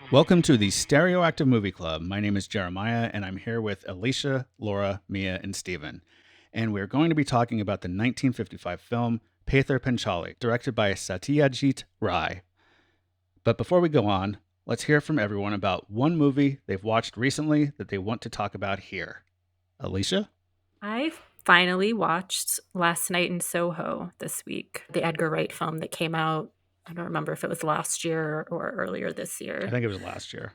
Welcome to the Stereoactive Movie Club. My name is Jeremiah, and I'm here with Alicia, Laura, Mia, and Steven. And we're going to be talking about the 1955 film Panchali, directed by Satyajit Ray. But before we go on, let's hear from everyone about one movie they've watched recently that they want to talk about here. Alicia? I finally watched Last Night in Soho this week, the Edgar Wright film that came out. I don't remember if it was last year or earlier this year. I think it was last year.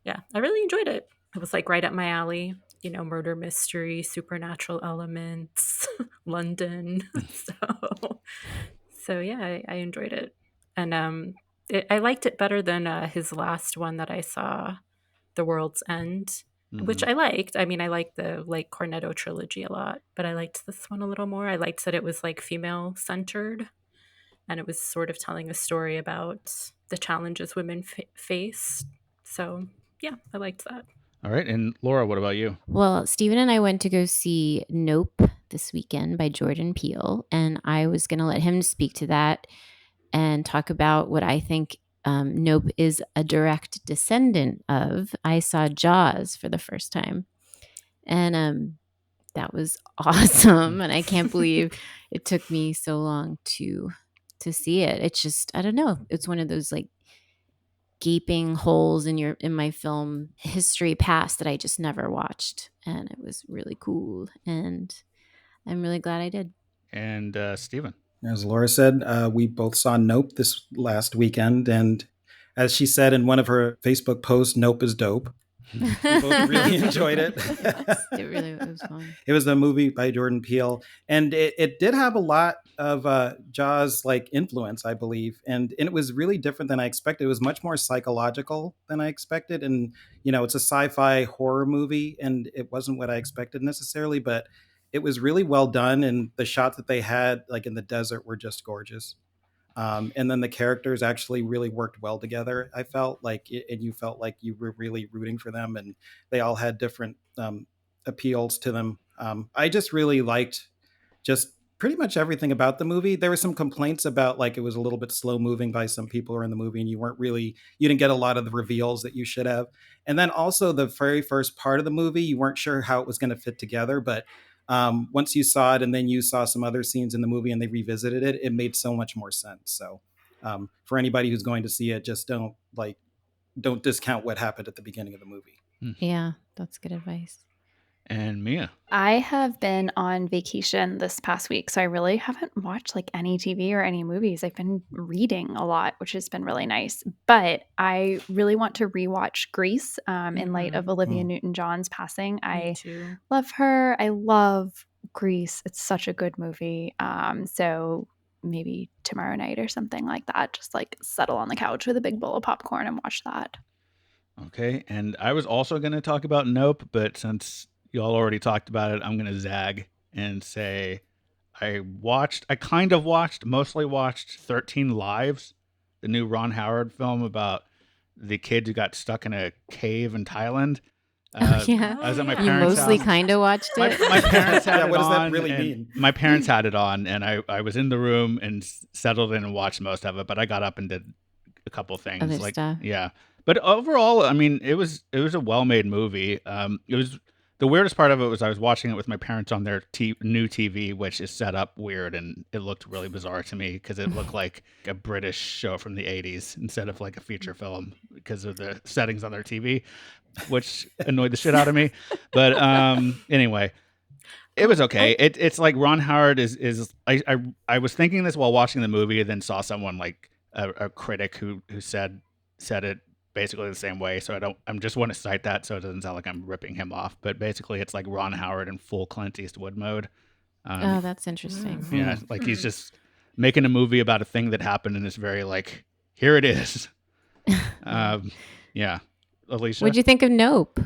Yeah, I really enjoyed it. It was like right up my alley, murder mystery, supernatural elements, London. so yeah, I enjoyed it. And I liked it better than his last one that I saw, The World's End. Which I liked. I mean, I liked the Cornetto trilogy a lot, but I liked this one a little more. I liked that it was female centered, and it was sort of telling a story about the challenges women face. So yeah, I liked that. All right. And Laura, what about you? Well, Steven and I went to go see Nope this weekend by Jordan Peele, and I was going to let him speak to that and talk about what I think Nope is a direct descendant of. I saw Jaws for the first time, and that was awesome, and I can't believe it took me so long to see it. It's just, I don't know, it's one of those gaping holes in my film history past that I just never watched, and it was really cool, and I'm really glad I did. And Steven? As Laura said, we both saw Nope this last weekend, and as she said in one of her Facebook posts, Nope is dope. We both really enjoyed it. It was fun. It was a movie by Jordan Peele, and it did have a lot of Jaws influence, I believe, and it was really different than I expected. It was much more psychological than I expected, and it's a sci-fi horror movie, and it wasn't what I expected necessarily, but it was really well done, and the shots that they had in the desert were just gorgeous. And then the characters actually really worked well together. I felt and you felt like you were really rooting for them, and they all had different appeals to them. I just really liked just pretty much everything about the movie. There were some complaints about it was a little bit slow moving by some people who were in the movie, and you didn't get a lot of the reveals that you should have. And then also the very first part of the movie, you weren't sure how it was going to fit together, but once you saw it and then you saw some other scenes in the movie and they revisited it, it made so much more sense. So for anybody who's going to see it, just don't discount what happened at the beginning of the movie. Yeah, that's good advice. And Mia? I have been on vacation this past week, so I really haven't watched any TV or any movies. I've been reading a lot, which has been really nice. But I really want to rewatch Grease in light of Olivia Newton-John's passing. I love her. I love Grease. It's such a good movie. So maybe tomorrow night or something like that, just settle on the couch with a big bowl of popcorn and watch that. Okay, and I was also going to talk about Nope, but since you all already talked about it, I'm going to zag and say I mostly watched 13 Lives, the new Ron Howard film about the kid who got stuck in a cave in Thailand. Yeah, I was at my you parents' mostly house. kind of watched it. My parents had it what does that on, really and mean? My parents had it on, and I was in the room and settled in and watched most of it, but I got up and did a couple things. Other stuff. Yeah. But overall, I mean, it was a well-made movie. It was the weirdest part of it was I was watching it with my parents on their new TV, which is set up weird, and it looked really bizarre to me because it looked like a British show from the 80s instead of a feature film because of the settings on their TV, which annoyed the shit out of me. But anyway, it was okay. It's like Ron Howard is I was thinking this while watching the movie, and then saw someone a critic who said it basically the same way, so I'm just want to cite that so it doesn't sound like I'm ripping him off, but basically it's like Ron Howard in full Clint Eastwood mode. Oh, that's interesting. Yeah, he's just making a movie about a thing that happened, and it's very here it is. Yeah, Alicia, What'd you think of Nope?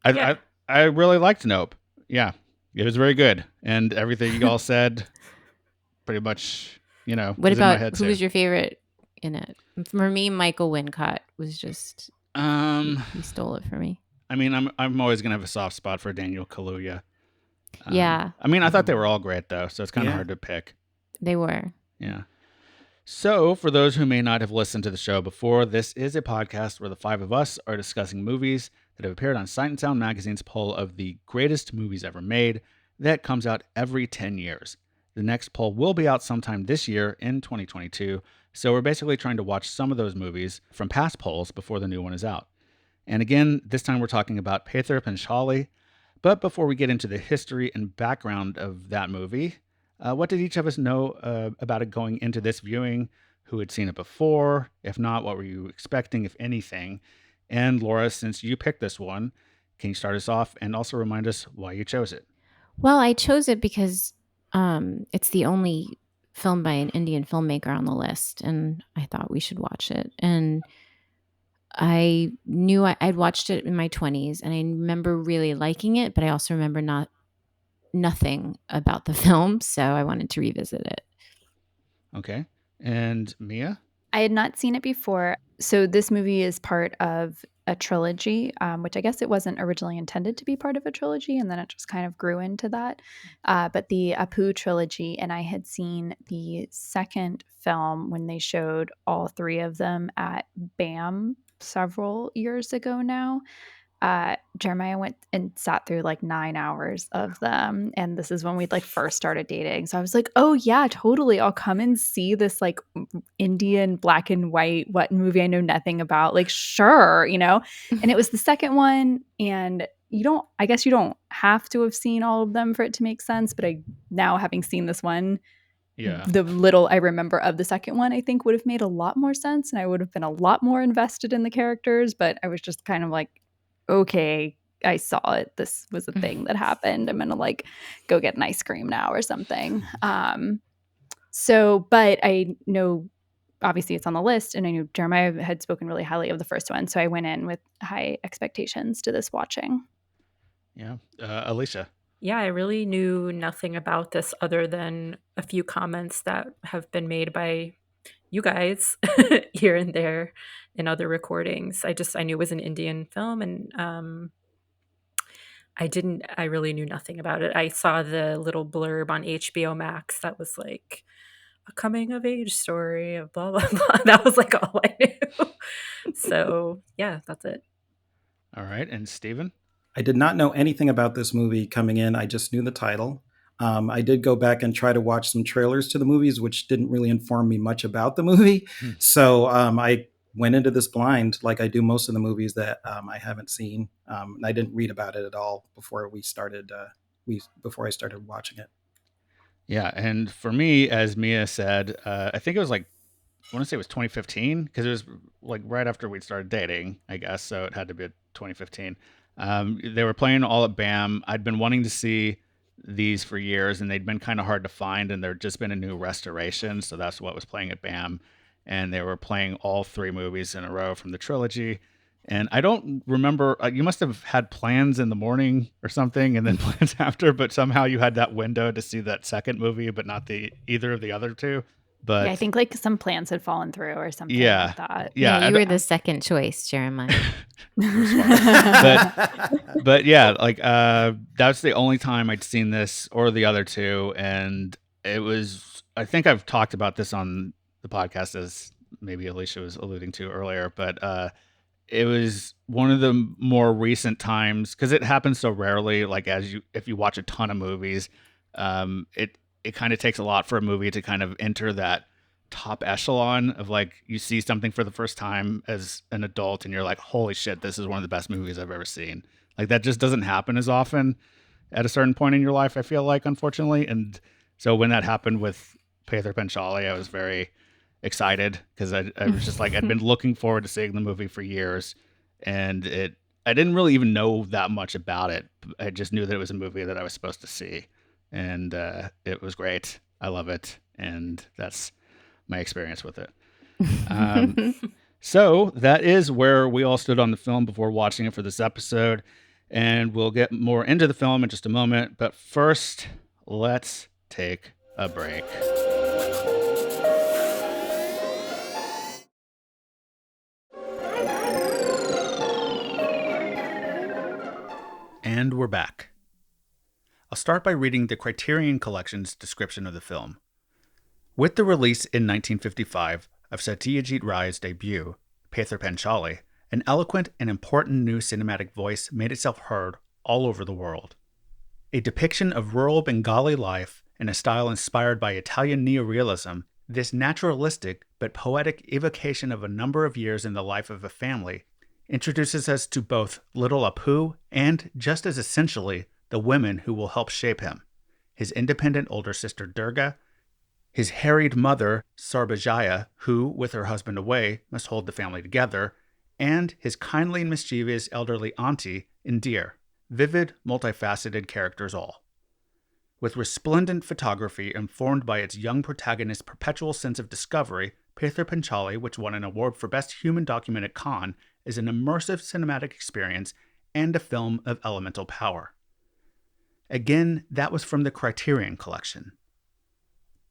I really liked Nope. Yeah, it was very good, and everything you all said pretty much, What about who was your favorite in it? For me, Michael Wincott was just he stole it for me. I mean, I'm always gonna have a soft spot for Daniel Kaluuya. Yeah. I mean, I thought they were all great though, so it's kind of hard to pick. They were. Yeah. So, for those who may not have listened to the show before, this is a podcast where the five of us are discussing movies that have appeared on Sight and Sound Magazine's poll of the greatest movies ever made that comes out every 10 years. The next poll will be out sometime this year in 2022, so we're basically trying to watch some of those movies from past polls before the new one is out. And again, this time we're talking about Panchali. But before we get into the history and background of that movie, what did each of us know about it going into this viewing? Who had seen it before? If not, what were you expecting, if anything? And Laura, since you picked this one, can you start us off and also remind us why you chose it? Well, I chose it because it's the only film by an Indian filmmaker on the list, and I thought we should watch it. And I knew I'd watched it in my 20s, and I remember really liking it, but I also remember nothing about the film, so I wanted to revisit it. Okay. And Mia? I had not seen it before. So this movie is part of a trilogy, which I guess it wasn't originally intended to be part of a trilogy, and then it just kind of grew into that. But the Apu trilogy, and I had seen the second film when they showed all three of them at BAM several years ago now. Jeremiah went and sat through like 9 hours of them, and this is when we'd like first started dating. So I was like, oh yeah, totally, I'll come and see this like Indian black and white what movie I know nothing about, like sure, and it was the second one, and I guess you don't have to have seen all of them for it to make sense, but I now having seen this one, Yeah. the little I remember of the second one I think would have made a lot more sense, and I would have been a lot more invested in the characters, but I was just kind of like, okay, I saw it. This was a thing that happened. I'm going to like go get an ice cream now or something. But I know obviously it's on the list, and I knew Jeremiah had spoken really highly of the first one. So I went in with high expectations to this watching. Yeah. Alicia? Yeah, I really knew nothing about this other than a few comments that have been made by you guys here and there in other recordings. I knew it was an Indian film, and I really knew nothing about it. I saw the little blurb on HBO Max that was like a coming of age story of blah, blah, blah. That was like all I knew. So yeah, that's it. All right. And Steven? I did not know anything about this movie coming in. I just knew the title. I did go back and try to watch some trailers to the movies, which didn't really inform me much about the movie. So I went into this blind, like I do most of the movies that I haven't seen. And I didn't read about it at all before we started. Before I started watching it. Yeah. And for me, as Mia said, I think it was like, I want to say it was 2015, because it was like right after we'd started dating, I guess. So it had to be 2015. They were playing all at BAM. I'd been wanting to see these for years, and they'd been kind of hard to find, and there'd just been a new restoration. So that's what was playing at BAM. And they were playing all three movies in a row from the trilogy. And I don't remember, you must have had plans in the morning or something, and then plans after, but somehow you had that window to see that second movie, but not either of the other two. But yeah, I think like some plans had fallen through or something like that. Yeah, you were the second choice, Jeremiah. but yeah, like that's the only time I'd seen this or the other two, and it was, I think I've talked about this on the podcast, as maybe Alicia was alluding to earlier, but it was one of the more recent times, because it happens so rarely, like if you watch a ton of movies, it kind of takes a lot for a movie to kind of enter that top echelon of like, you see something for the first time as an adult and you're like, holy shit, this is one of the best movies I've ever seen. Like that just doesn't happen as often at a certain point in your life, I feel like, unfortunately. And so when that happened with Pather Panchali, I was very excited, because I was just like, I'd been looking forward to seeing the movie for years, and I didn't really even know that much about it. I just knew that it was a movie that I was supposed to see. And it was great. I love it. And that's my experience with it. So that is where we all stood on the film before watching it for this episode. And we'll get more into the film in just a moment. But first, let's take a break. And we're back. I'll start by reading the Criterion Collection's description of the film. With the release in 1955 of Satyajit Ray's debut, Panchali, an eloquent and important new cinematic voice made itself heard all over the world. A depiction of rural Bengali life in a style inspired by Italian neorealism, this naturalistic but poetic evocation of a number of years in the life of a family introduces us to both little Apu and, just as essentially, the women who will help shape him: his independent older sister Durga, his harried mother Sarbajaya, who, with her husband away, must hold the family together, and his kindly and mischievous elderly auntie Indir. Vivid, multifaceted characters all. With resplendent photography informed by its young protagonist's perpetual sense of discovery, Panchali, which won an award for Best Human Document at Cannes, is an immersive cinematic experience and a film of elemental power. Again, that was from the Criterion Collection.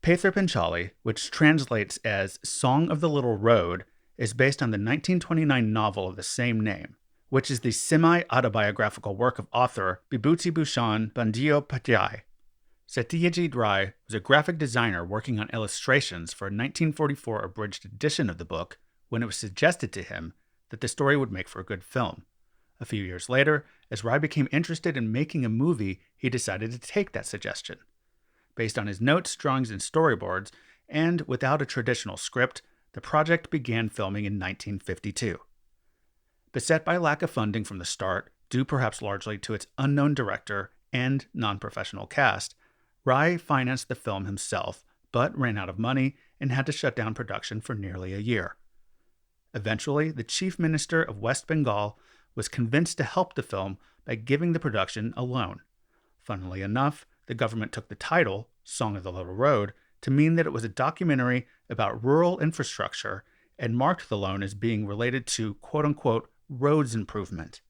Panchali, which translates as Song of the Little Road, is based on the 1929 novel of the same name, which is the semi-autobiographical work of author Bibhutibhushan Bandyopadhyay. Satyajit Ray was a graphic designer working on illustrations for a 1944 abridged edition of the book when it was suggested to him that the story would make for a good film. A few years later, as Ray became interested in making a movie, he decided to take that suggestion. Based on his notes, drawings, and storyboards, and without a traditional script, the project began filming in 1952. Beset by lack of funding from the start, due perhaps largely to its unknown director and non-professional cast, Ray financed the film himself, but ran out of money and had to shut down production for nearly a year. Eventually, the chief minister of West Bengal was convinced to help the film by giving the production a loan. Funnily enough, the government took the title, Song of the Little Road, to mean that it was a documentary about rural infrastructure and marked the loan as being related to quote-unquote roads improvement.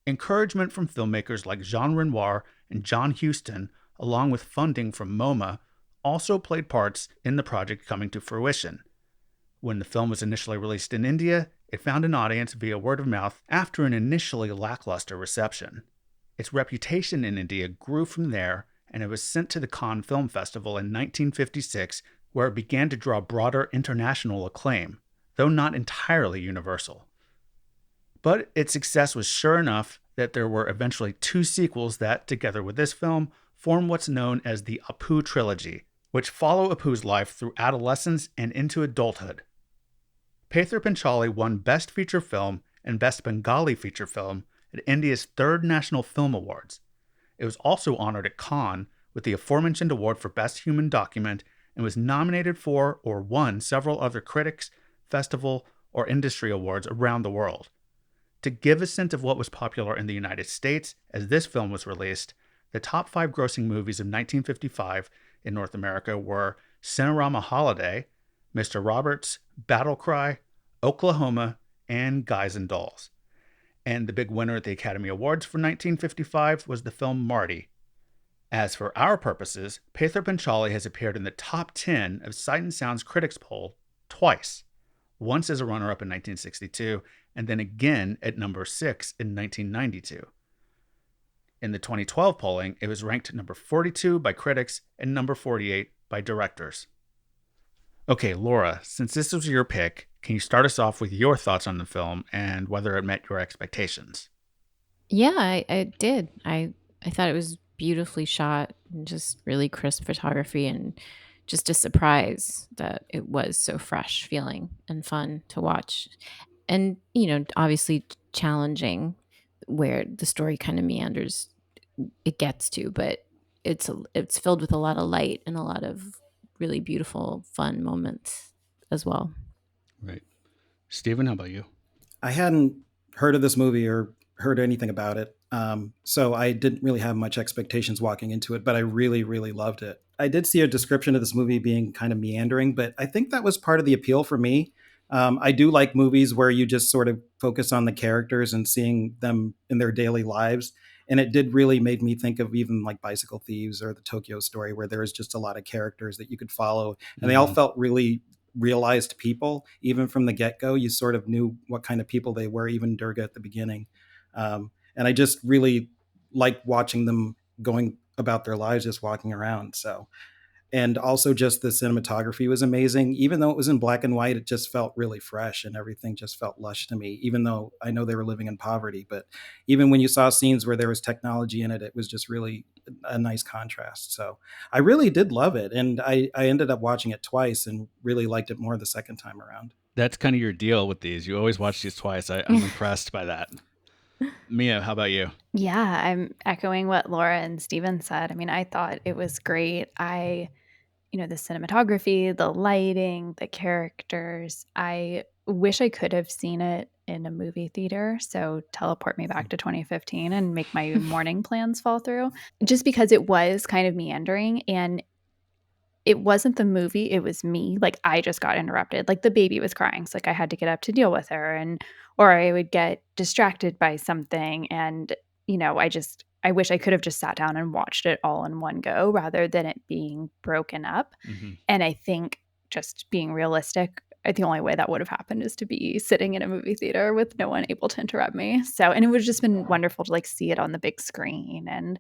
Encouragement from filmmakers like Jean Renoir and John Huston, along with funding from MoMA, also played parts in the project coming to fruition. When the film was initially released in India, it found an audience via word of mouth after an initially lackluster reception. Its reputation in India grew from there, and it was sent to the Cannes Film Festival in 1956, where it began to draw broader international acclaim, though not entirely universal. But its success was sure enough that there were eventually 2 sequels that, together with this film, form what's known as the Apu trilogy, which follow Apu's life through adolescence and into adulthood. Panchali won Best Feature Film and Best Bengali Feature Film at India's 3rd National Film Awards. It was also honored at Cannes with the aforementioned award for Best Human Document and was nominated for or won several other critics, festival, or industry awards around the world. To give a sense of what was popular in the United States as this film was released, the top 5 grossing movies of 1955 in North America were Cinerama Holiday, Mr. Roberts, Battle Cry, Oklahoma, and Guys and Dolls. And the big winner at the Academy Awards for 1955 was the film Marty. As for our purposes, Panchali has appeared in the top 10 of Sight and Sound's critics poll twice, once as a runner-up in 1962, and then again at number 6 in 1992. In the 2012 polling, it was ranked number 42 by critics and number 48 by directors. Okay, Laura, since this was your pick, can you start us off with your thoughts on the film and whether it met your expectations? Yeah, I did. I thought it was beautifully shot and just really crisp photography, and just a surprise that it was so fresh feeling and fun to watch. And, obviously challenging where the story kind of meanders it gets to, but it's filled with a lot of light and a lot of really beautiful, fun moments as well. Right. Stephen, how about you? I hadn't heard of this movie or heard anything about it. So I didn't really have much expectations walking into it, but I really, really loved it. I did see a description of this movie being kind of meandering, but I think that was part of the appeal for me. I do like movies where you just sort of focus on the characters and seeing them in their daily lives. And it did really make me think of even like Bicycle Thieves or the Tokyo Story, where there was just a lot of characters that you could follow. And they all felt really realized people. Even from the get-go, you sort of knew what kind of people they were, even Durga at the beginning. And I just really like watching them going about their lives, just walking around. So And also just the cinematography was amazing. Even though it was in black and white, it just felt really fresh and everything just felt lush to me, even though I know they were living in poverty. But even when you saw scenes where there was technology in it, it was just really a nice contrast. So I really did love it. And I ended up watching it twice and really liked it more the second time around. That's kind of your deal with these. You always watch these twice. I'm impressed by that. Mia, how about you? Yeah, I'm echoing what Laura and Steven said. I mean, I thought it was great. The cinematography, the lighting, the characters. I wish I could have seen it in a movie theater. So teleport me back to 2015 and make my morning plans fall through. Just because it was kind of meandering and it wasn't the movie, it was me. Like I just got interrupted. Like the baby was crying. So like I had to get up to deal with her or I would get distracted by something and I wish I could have just sat down and watched it all in one go rather than it being broken up. Mm-hmm. And I think just being realistic, the only way that would have happened is to be sitting in a movie theater with no one able to interrupt me. So, and it would have just been wonderful to like see it on the big screen and,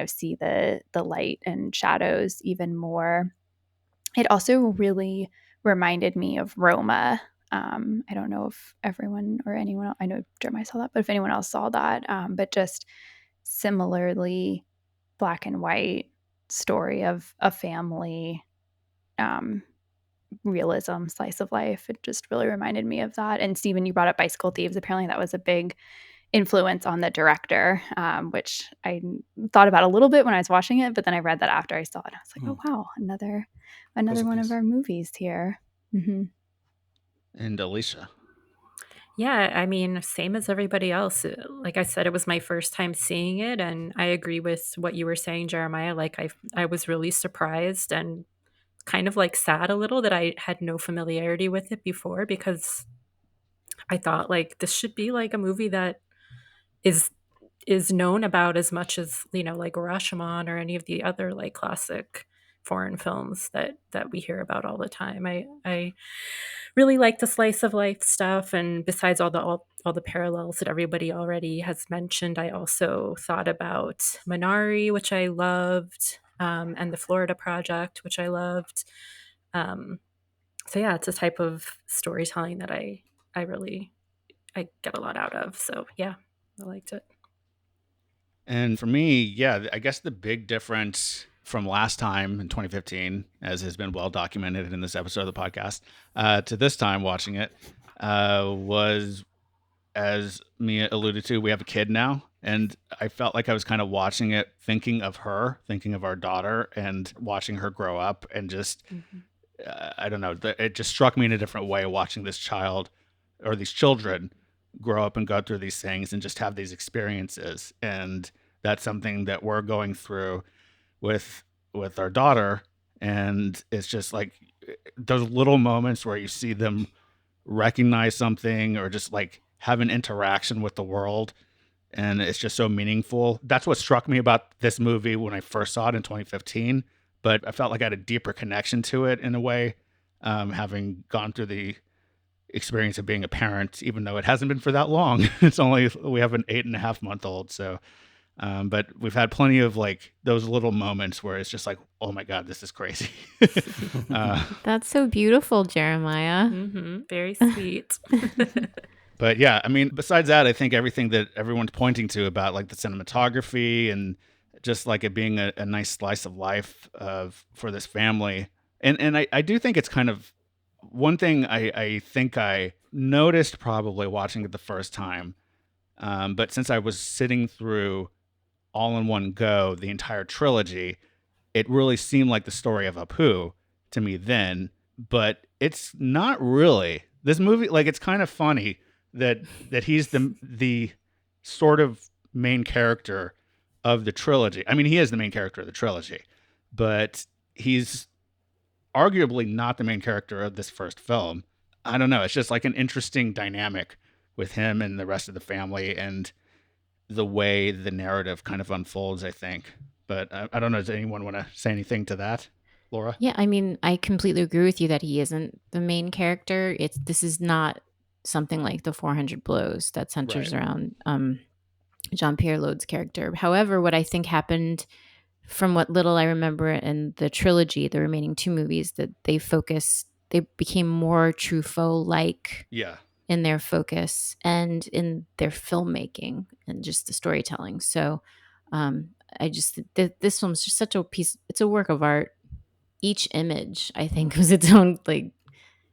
see the light and shadows even more. It also really reminded me of Roma. I don't know if everyone or anyone else, I know Jeremiah saw that, but if anyone else saw that, but just similarly black and white story of a family, realism, slice of life. It just really reminded me of that. And Stephen, you brought up Bicycle Thieves. Apparently that was a big influence on the director, which I thought about a little bit when I was watching it, but then I read that after I saw it. I was like, oh wow, another one of our movies here. Mm-hmm. And Alicia. Yeah, I mean, same as everybody else. Like I said, it was my first time seeing it, and I agree with what you were saying, Jeremiah. Like I was really surprised and kind of like sad a little that I had no familiarity with it before because I thought like this should be like a movie that is known about as much as, like Rashomon or any of the other like classic foreign films that we hear about all the time. I really like the slice of life stuff, and besides all the parallels that everybody already has mentioned, I also thought about Minari, which I loved, and the Florida Project, which I loved. So yeah, it's a type of storytelling that I get a lot out of. So yeah, I liked it. And for me, yeah, I guess the big difference from last time in 2015, as has been well documented in this episode of the podcast, to this time watching it, was, as Mia alluded to, we have a kid now. And I felt like I was kind of watching it, thinking of her, thinking of our daughter, and watching her grow up. And just, I don't know, it just struck me in a different way watching this child or these children grow up and go through these things and just have these experiences. And that's something that we're going through with our daughter. And it's just like those little moments where you see them recognize something or just like have an interaction with the world, and it's just so meaningful. That's what struck me about this movie when I first saw it in 2015, but I felt like I had a deeper connection to it in a way, having gone through the experience of being a parent, even though it hasn't been for that long. We have an 8.5-month-old. So, but we've had plenty of like those little moments where it's just like, oh my God, this is crazy. That's so beautiful, Jeremiah. Mm-hmm. Very sweet. But yeah, I mean, besides that, I think everything that everyone's pointing to about like the cinematography and just like it being a nice slice of life for this family. And I do think it's kind of one thing I think I noticed probably watching it the first time. But since I was sitting through all in one go, the entire trilogy, it really seemed like the story of Apu to me then, but it's not really. This movie, like, it's kind of funny that he's the sort of main character of the trilogy. I mean, he is the main character of the trilogy, but he's arguably not the main character of this first film. I don't know. It's just like an interesting dynamic with him and the rest of the family and the way the narrative kind of unfolds, I think. But I don't know. Does anyone want to say anything to that, Laura? Yeah, I mean, I completely agree with you that he isn't the main character. This is not something like the 400 Blows that centers around Jean-Pierre Lode's character. However, what I think happened from what little I remember in the trilogy, the remaining 2 movies, that they became more Truffaut-like Yeah. in their focus and in their filmmaking and just the storytelling. So this film's just such a piece. It's a work of art. Each image, I think, was its own, like,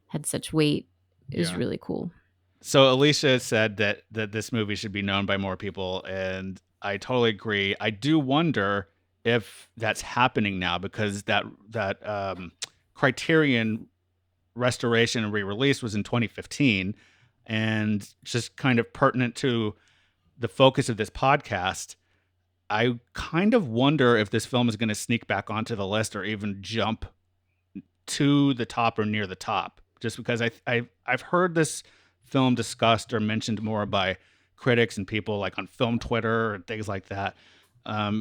had such weight. It was really cool. So Alicia said that this movie should be known by more people, and I totally agree. I do wonder if that's happening now, because that Criterion restoration and re-release was in 2015, and just kind of pertinent to the focus of this podcast, I kind of wonder if this film is going to sneak back onto the list or even jump to the top or near the top, just because I've heard this film discussed or mentioned more by critics and people like on film Twitter and things like that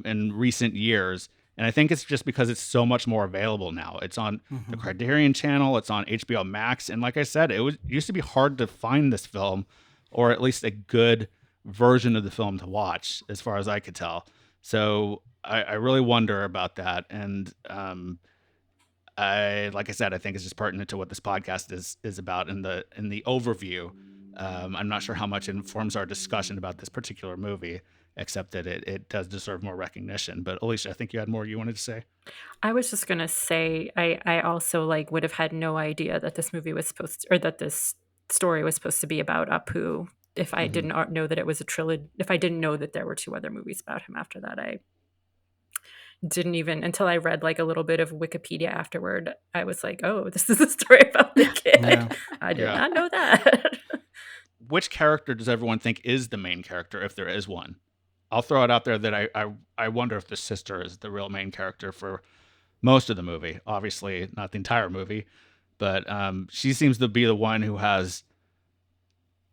in recent years. And I think it's just because it's so much more available now. It's on the Criterion channel, it's on HBO Max. And like I said, it used to be hard to find this film, or at least a good version of the film to watch, as far as I could tell. So I really wonder about that. And like I said, I think it's just pertinent to what this podcast is about in the overview. I'm not sure how much it informs our discussion about this particular movie, except that it does deserve more recognition. But Alicia, I think you had more you wanted to say. I was just gonna say I also like would have had no idea that this movie was or that this story was supposed to be about Apu if I did not know that it was a trilogy. If I didn't know that there were 2 other movies about him after that, I didn't even, until I read like a little bit of Wikipedia afterward, I was like, oh, this is a story about the kid. Yeah. I did not know that. Which character does everyone think is the main character, if there is one? I'll throw it out there that I wonder if the sister is the real main character for most of the movie. Obviously, not the entire movie, but she seems to be the one who has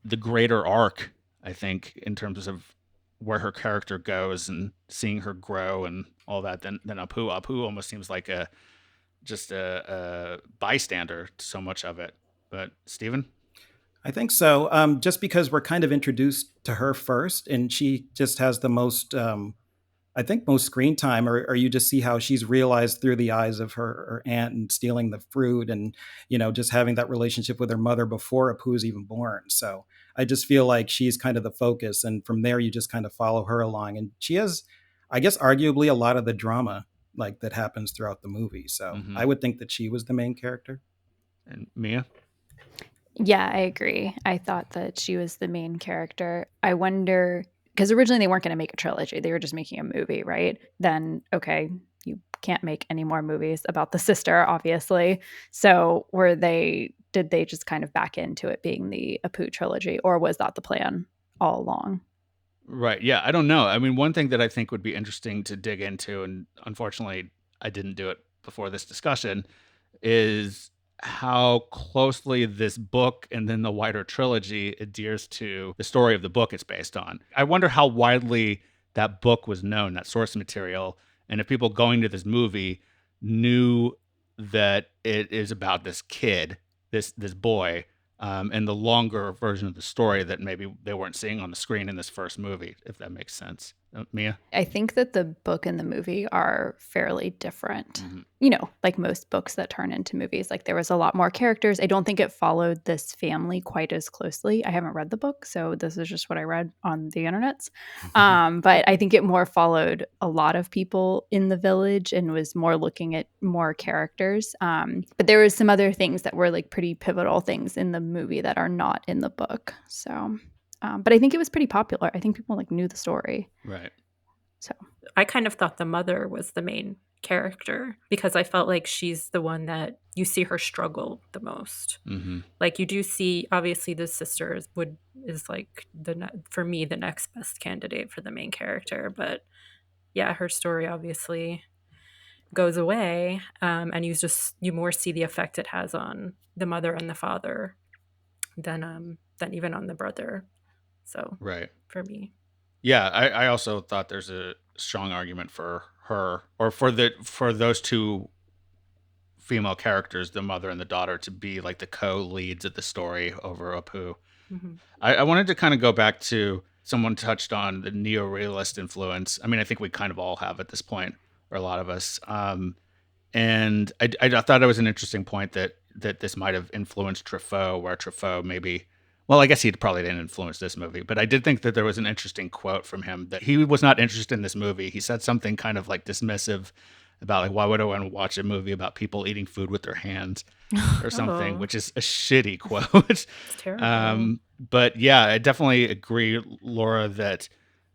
the greater arc, I think, in terms of where her character goes and seeing her grow and all that, than Apu. Apu almost seems like just a bystander to so much of it. But Stephen? I think so. Just because we're kind of introduced to her first, and she just has the most, I think, most screen time, or you just see how she's realized through the eyes of her aunt and stealing the fruit, and just having that relationship with her mother before Apu's even born. So I just feel like she's kind of the focus, and from there you just kind of follow her along, and she has, I guess, arguably a lot of the drama like that happens throughout the movie. So I would think that she was the main character. And Mia? Yeah, I agree. I thought that she was the main character. I wonder, because originally they weren't going to make a trilogy. They were just making a movie, right? Then, okay, you can't make any more movies about the sister, obviously. So did they just kind of back into it being the Apu trilogy, or was that the plan all along? Right. Yeah, I don't know. I mean, one thing that I think would be interesting to dig into, and unfortunately I didn't do it before this discussion, is how closely this book and then the wider trilogy adheres to the story of the book it's based on. I wonder how widely that book was known, that source material, and if people going to this movie knew that it is about this kid, this boy, and the longer version of the story that maybe they weren't seeing on the screen in this first movie, if that makes sense. Mia? I think that the book and the movie are fairly different. Like most books that turn into movies, like there was a lot more characters. I don't think it followed this family quite as closely. I haven't read the book, so this is just what I read on the internets. But I think it more followed a lot of people in the village and was more looking at more characters. But there was some other things that were like pretty pivotal things in the movie that are not in the book. So but I think it was pretty popular. I think people like knew the story. Right. So I kind of thought the mother was the main character because I felt like she's the one that you see her struggle the most. Like you do see, obviously, the sister is like for me the next best candidate for the main character. But yeah, her story obviously goes away, and you more see the effect it has on the mother and the father than even on the brother. So right, for me, yeah, I also thought there's a strong argument for her, or for those two female characters, the mother and the daughter, to be like the co-leads of the story over Apu. I wanted to kind of go back to, someone touched on the neo-realist influence. I mean, I think we kind of all have at this point for a lot of us. And I thought it was an interesting point that this might have influenced Truffaut, where Truffaut maybe, well, I guess he probably didn't influence this movie, but I did think that there was an interesting quote from him that he was not interested in this movie. He said something kind of like dismissive about like, why would I want to watch a movie about people eating food with their hands or something, which is a shitty quote. It's terrible. But yeah, I definitely agree, Laura, that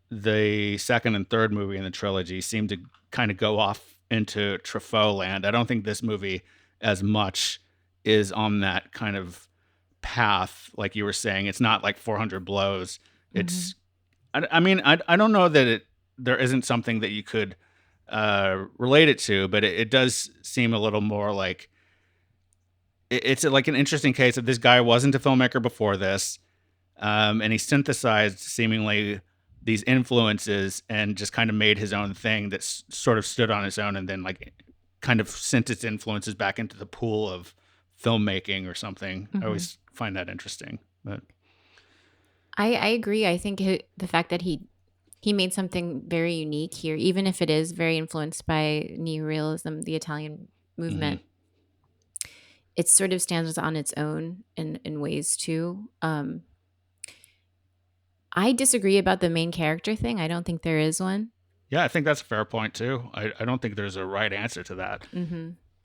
the second and third movie in the trilogy seem to kind of go off into Truffaut land. I don't think this movie as much is on that kind of path, like you were saying. It's not like 400 Blows. It's, I mean, I don't know that there isn't something that you could relate it to, but it does seem a little more like it's like an interesting case of this guy wasn't a filmmaker before this, and he synthesized seemingly these influences and just kind of made his own thing that sort of stood on its own, and then like kind of sent its influences back into the pool of filmmaking or something. I always find that interesting. But I agree. I think the fact that he made something very unique here, even if it is very influenced by neorealism, the Italian movement, it sort of stands on its own in ways too. I disagree about the main character thing. I don't think there is one. Yeah, I think that's a fair point too. I don't think there's a right answer to that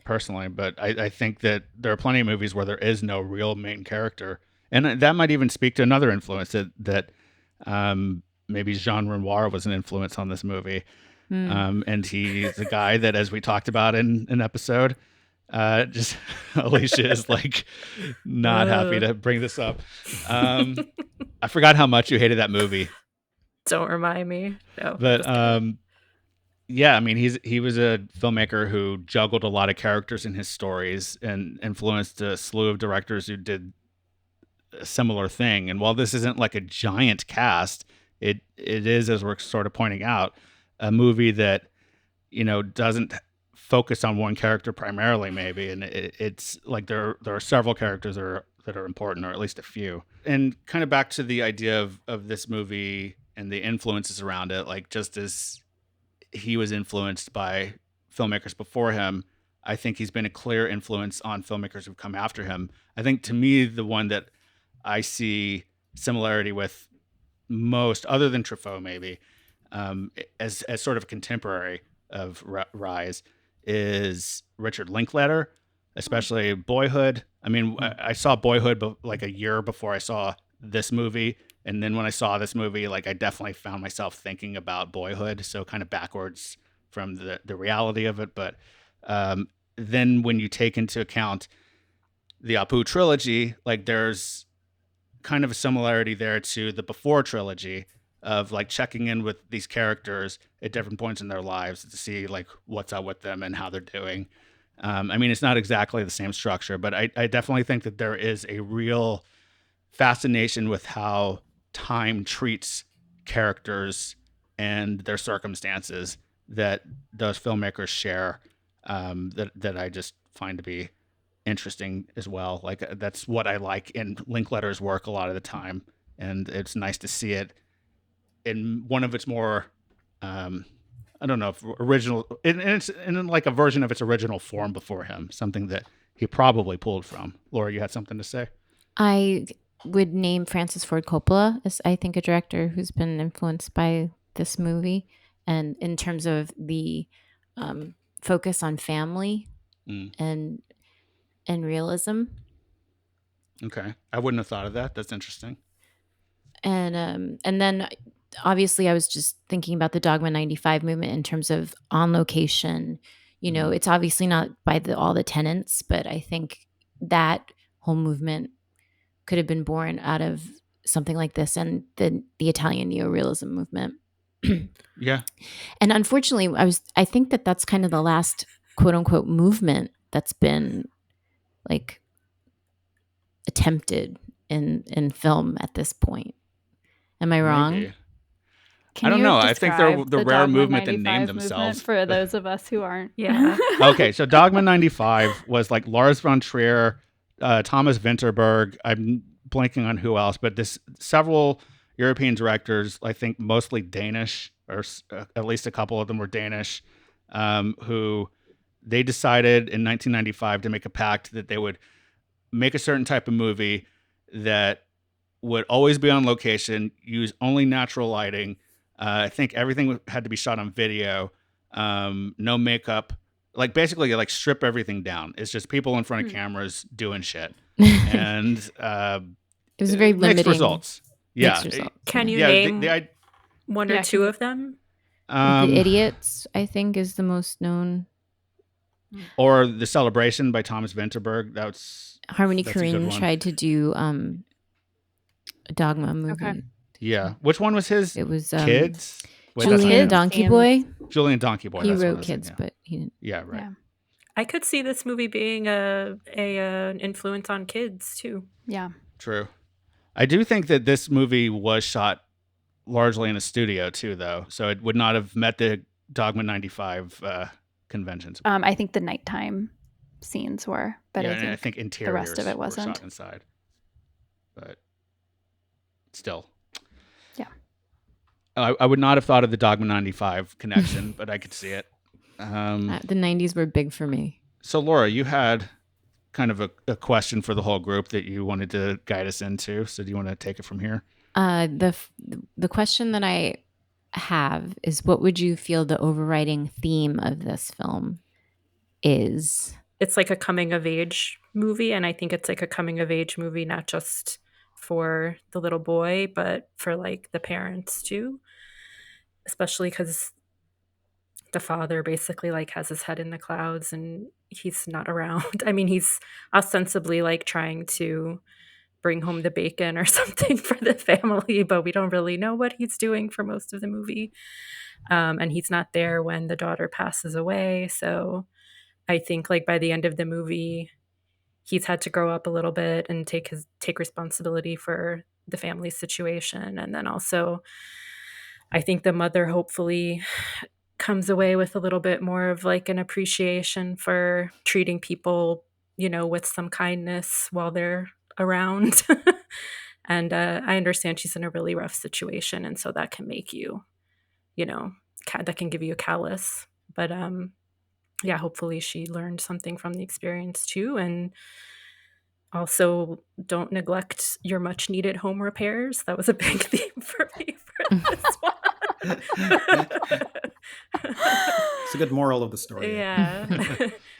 personally, but I think that there are plenty of movies where there is no real main character. And that might even speak to another influence that maybe Jean Renoir was an influence on this movie. And he's a guy that, as we talked about in an episode, just Alicia is like not happy to bring this up. I forgot how much you hated that movie. Don't remind me. No, but yeah, I mean, he was a filmmaker who juggled a lot of characters in his stories and influenced a slew of directors who did a similar thing. And while this isn't like a giant cast, it is, as we're sort of pointing out, a movie that, you know, doesn't focus on one character primarily, maybe, and it's like there are several characters that are important, or at least a few. And kind of back to the idea of this movie and the influences around it, like just as he was influenced by filmmakers before him, I think he's been a clear influence on filmmakers who've come after him. I think to me, the one that I see similarity with most, other than Truffaut maybe, as sort of a contemporary of Rise, is Richard Linklater, especially Boyhood. I mean, I saw Boyhood like a year before I saw this movie. And then when I saw this movie, like I definitely found myself thinking about Boyhood. So kind of backwards from the reality of it. But then when you take into account the Apu trilogy, like there's kind of a similarity there to the Before trilogy of like checking in with these characters at different points in their lives to see like what's up with them and how they're doing. I mean, it's not exactly the same structure, but I definitely think that there is a real fascination with how time treats characters and their circumstances that those filmmakers share, that I just find to be interesting as well. Like that's what I like in Linklater's work a lot of the time, and it's nice to see it in one of its more I don't know if original, and it's in like a version of its original form before him, something that he probably pulled from. Laura, you had something to say? I would name Francis Ford Coppola as, I think, a director who's been influenced by this movie, and in terms of the focus on family and realism. Okay, I wouldn't have thought of that. That's interesting. And then obviously I was just thinking about the Dogma 95 movement in terms of on location. You know, it's obviously not by all the tenets, but I think that whole movement could have been born out of something like this and the Italian neorealism movement. Yeah. And unfortunately, I think that's kind of the last quote unquote movement that's been like attempted in film at this point. Am I wrong? Maybe. Can I don't you know. I think they're describe the rare Dogma movement that 95 named movement themselves. for those of us who aren't. Yeah. Okay, so Dogma 95 was like Lars von Trier, Thomas Vinterberg. I'm blanking on who else, but several European directors, I think mostly Danish, or at least a couple of them were Danish, who they decided in 1995 to make a pact that they would make a certain type of movie that would always be on location, use only natural lighting. I think everything had to be shot on video, no makeup, like basically like strip everything down. It's just people in front of cameras doing shit, and it was very limiting. Mixed results. Yeah. Mixed results. Can you Yeah, name one or two of them? The Idiots, I think, is the most known. Or The Celebration by Thomas Vinterberg. That's Harmony a good Korine one. tried to do a Dogma movie. Okay. Yeah. Which one was his? It was Kids? Wait, that's not Julian him. Donkey Boy. Julian Donkey Boy. He that's what wrote I was Kids, thinking, but he didn't. yeah, right. Yeah. I could see this movie being an influence on kids too. Yeah. True. I do think that this movie was shot largely in a studio too, though, so it would not have met the Dogma 95 conventions. I think the nighttime scenes were, but yeah, I think interiors the rest of it were wasn't. shot inside. But still. Yeah. I would not have thought of the Dogma 95 connection, but I could see it. The 90s were big for me. So, Laura, you had kind of a question for the whole group that you wanted to guide us into. So do you want to take it from here? The question that I have is, what would you feel the overriding theme of this film is? It's like a coming of age movie, and I think it's like a coming of age movie not just for the little boy, but for like the parents too, especially because the father basically like has his head in the clouds and he's not around. I mean, he's ostensibly like trying to bring home the bacon or something for the family, but we don't really know what he's doing for most of the movie. And he's not there when the daughter passes away. So I think like by the end of the movie, he's had to grow up a little bit and take responsibility for the family situation. And then also I think the mother hopefully comes away with a little bit more of like an appreciation for treating people, you know, with some kindness while they're around. And I understand she's in a really rough situation, and so that can make you, you know, that can give you a callous. But yeah, hopefully she learned something from the experience too. And also don't neglect your much needed home repairs. That was a big theme for me for this one. It's a good moral of the story. Yeah.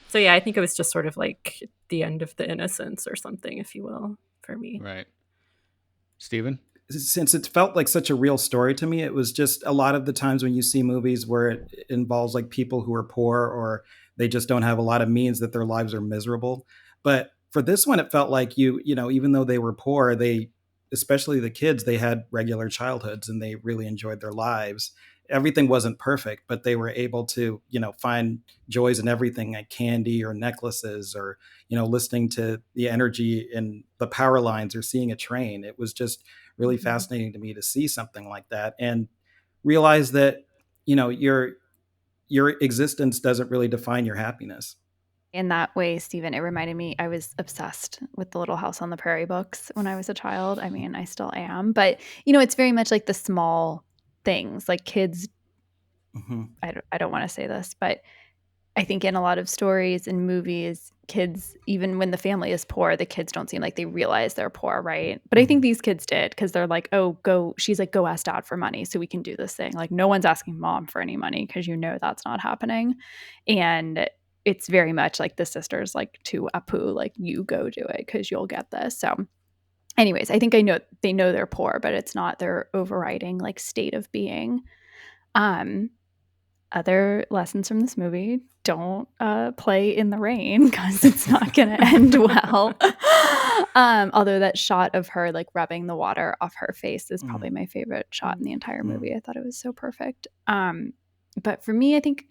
So yeah, I think it was just sort of like the end of the innocence or something, if you will, for me. Right. Steven? Since it felt like such a real story to me, it was just a lot of the times when you see movies where it involves like people who are poor or they just don't have a lot of means, that their lives are miserable. But for this one, it felt like you know, even though they were poor, they, especially the kids, they had regular childhoods and they really enjoyed their lives. Everything wasn't perfect, but they were able to, you know, find joys in everything, like candy or necklaces or, you know, listening to the energy in the power lines or seeing a train. It was just really fascinating to me to see something like that and realize that, you know, your existence doesn't really define your happiness. In that way, Stephen, it reminded me, I was obsessed with the Little House on the Prairie books when I was a child. I mean, I still am. But, you know, it's very much like the small things, like kids. I don't want to say this, but I think in a lot of stories and movies, kids, even when the family is poor, the kids don't seem like they realize they're poor, right? But I think these kids did, because they're like, she's like, go ask dad for money so we can do this thing. Like, no one's asking mom for any money because you know that's not happening. And it's very much like the sisters like to Apu, like, you go do it because you'll get this. So anyways, I think they know they're poor, but it's not their overriding like state of being. Other lessons from this movie: don't play in the rain because it's not going to end well. Although that shot of her like rubbing the water off her face is probably my favorite shot in the entire movie. I thought it was so perfect. But for me, I think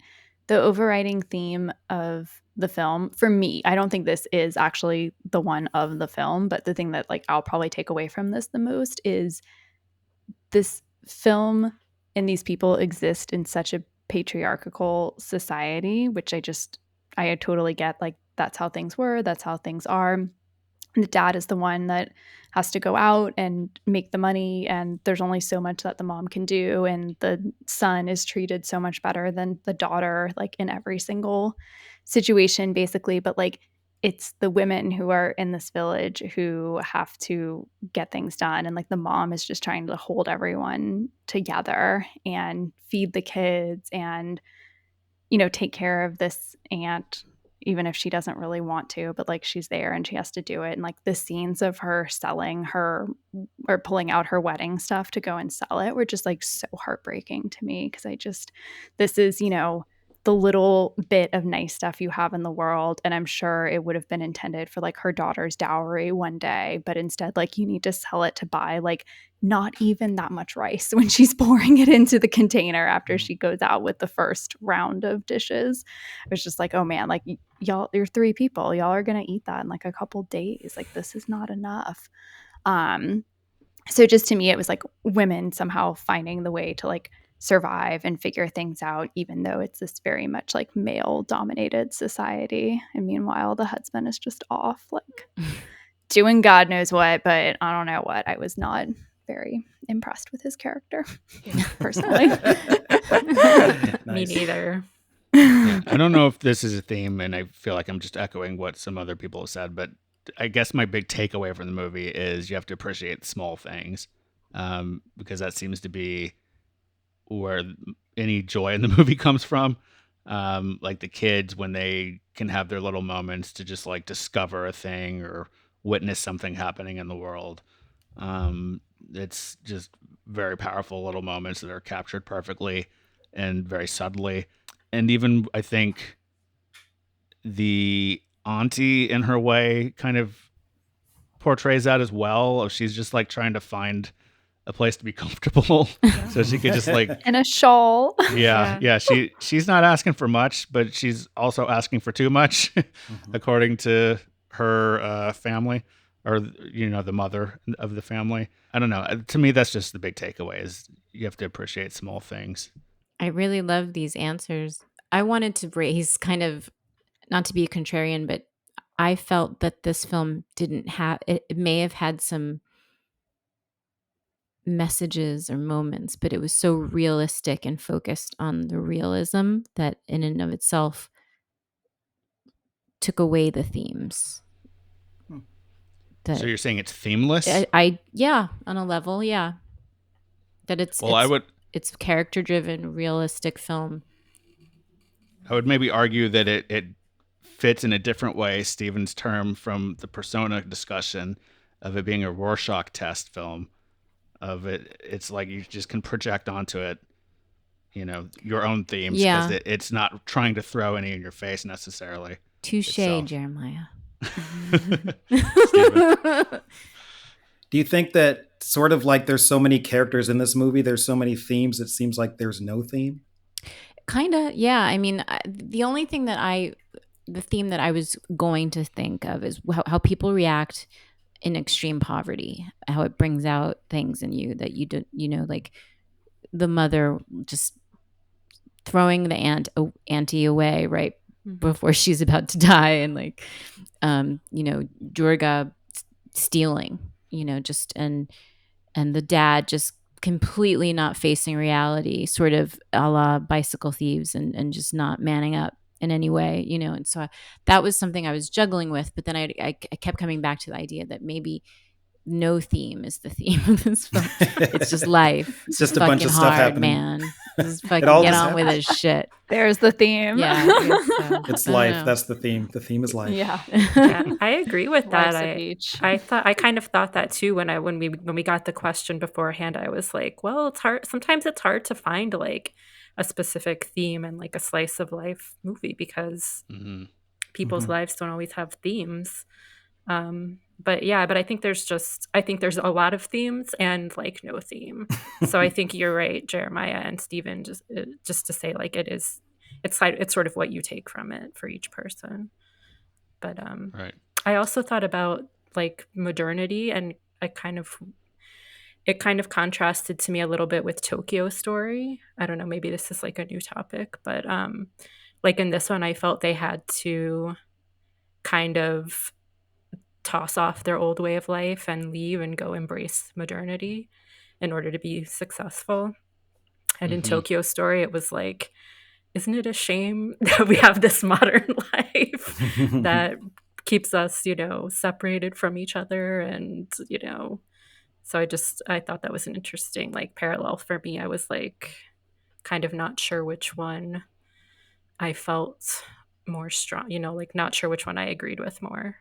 the overriding theme of the film, for me, I don't think this is actually the one of the film, but the thing that like I'll probably take away from this the most is this film and these people exist in such a patriarchal society, which I totally get. Like, that's how things were, that's how things are. the dad is the one that has to go out and make the money, and there's only so much that the mom can do, and the son is treated so much better than the daughter, like in every single situation basically. But like it's the women who are in this village who have to get things done, and like the mom is just trying to hold everyone together and feed the kids and take care of this aunt, even if she doesn't really want to, but like she's there and she has to do it. And like the scenes of her selling her or pulling out her wedding stuff to go and sell it were just like so heartbreaking to me, because this is, the little bit of nice stuff you have in the world. And I'm sure it would have been intended for like her daughter's dowry one day, but instead, like, you need to sell it to buy like not even that much rice when she's pouring it into the container after she goes out with the first round of dishes. It was just like, oh man, like y'all, you're 3 people. Y'all are going to eat that in like a couple days. Like, this is not enough. So just to me, it was like women somehow finding the way to like survive and figure things out, even though it's this very much like male dominated society. And meanwhile, the husband is just off, like doing God knows what, but I don't know what. I was not very impressed with his character personally. Me neither. Yeah, I don't know if this is a theme, and I feel like I'm just echoing what some other people have said, but I guess my big takeaway from the movie is you have to appreciate small things, because that seems to be where any joy in the movie comes from. Like the kids, when they can have their little moments to just like discover a thing or witness something happening in the world. It's just very powerful little moments that are captured perfectly and very subtly. And even I think the auntie in her way kind of portrays that as well. She's just like trying to find a place to be comfortable so she could just like in a shawl. yeah she's not asking for much, but she's also asking for too much according to her family, or the mother of the family. I don't know, to me that's just the big takeaway, is you have to appreciate small things. I really love these answers. I wanted to raise, kind of, not to be a contrarian, but I felt that this film didn't have, it may have had some messages or moments, but it was so realistic and focused on the realism that in and of itself took away the themes. So you're saying it's themeless? Yeah, on a level, yeah. That it's character driven, realistic film. I would maybe argue that it fits in a different way, Steven's term from the persona discussion, of it being a Rorschach test film. Of it's like you just can project onto it, your own themes, because it's not trying to throw any in your face necessarily. Touche, Jeremiah. Do you think that sort of like there's so many characters in this movie, there's so many themes, it seems like there's no theme? Kind of, yeah. I mean, the only thing the theme that I was going to think of is how people react in extreme poverty, how it brings out things in you that you don't, like the mother just throwing the auntie away right before she's about to die, and like, Durga stealing, just and the dad just completely not facing reality, sort of a la Bicycle Thieves, and just not manning up in any way, and so that was something I was juggling with. But then I kept coming back to the idea that maybe no theme is the theme of this film. It's just life. It's just a bunch of stuff happening, man. Just fucking get on with his shit. There's the theme. Yeah, it's life. That's the theme. The theme is life. Yeah, I agree with that. I kind of thought that too when we got the question beforehand. I was like, well, it's hard. Sometimes it's hard to find like a specific theme in like a slice of life movie, because people's lives don't always have themes. But I think there's a lot of themes and like no theme. So I think you're right, Jeremiah and Steven, just to say like it's sort of what you take from it for each person. But right. I also thought about like modernity, and it kind of contrasted to me a little bit with Tokyo Story. I don't know, maybe this is like a new topic, but like in this one I felt they had to kind of toss off their old way of life and leave and go embrace modernity in order to be successful. And in Tokyo Story, it was like, isn't it a shame that we have this modern life that keeps us, separated from each other? And, so I thought that was an interesting like parallel for me. I was like kind of not sure which one I felt more strong, like not sure which one I agreed with more.